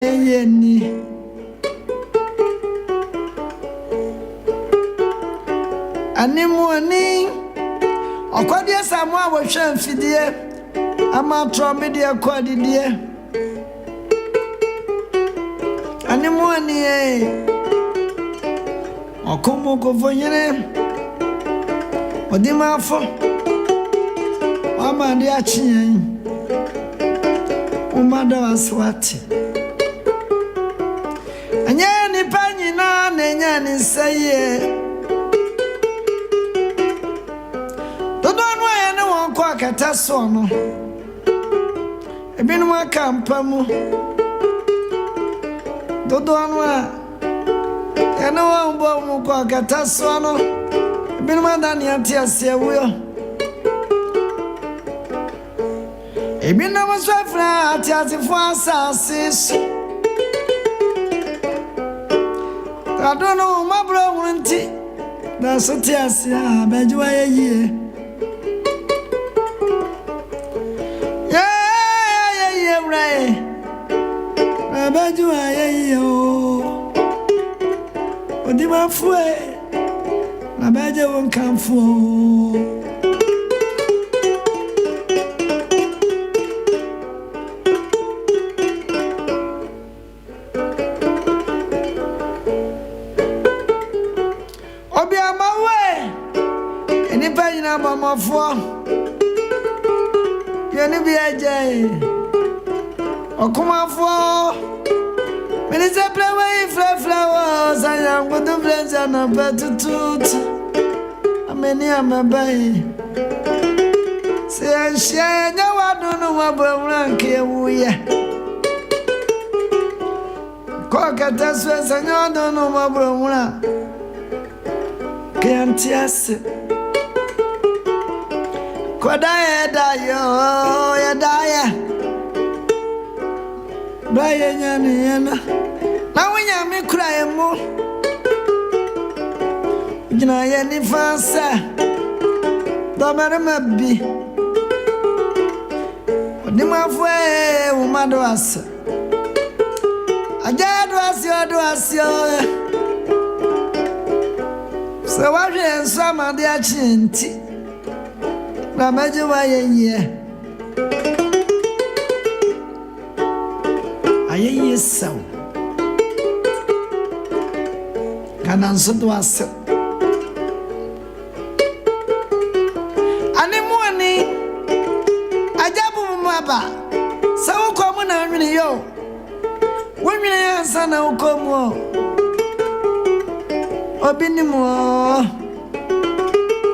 Yeni Animoni Okwadia Samoa wo hwe mfidie ama tro media kwadi die Animoni Okomo ko vonyere Odimafo Mama ndi achiyen Umada waswati Anyani panyina nenyani saye Dodonwa ya ne wonko akata so no Ebinu akampa mu Dodonwa ya ne wonbo mu ko akata so no Ebinu madani ati asewuyo Ebinu maswafra ati asifo asase I don't know, my brother. That's a tears, Benjamin. Yeah, right. Benjamin, what did my friend? My Benjamin won't come for. Mama for Yenny be a jay or come out for Minister play away flowers. I am going to bless and a better toot. I mean, I'm a bay. Say, I share no, I don't know what rank here. We cock at us, and I don't know what brown can't yes. Kodaya dayo ya daya Brian yana Na wanya mi kura emo Jina ya ni fansa Domere mabi Odima fwe umado asa Ajado asio Se waje nsama di achinti Na majuwa yenye Ayenye saw Kana nsodo ase Animuani Ajabu mwaba Sa ukomu na nwini yo Wimine yansa na ukomu Obini mwo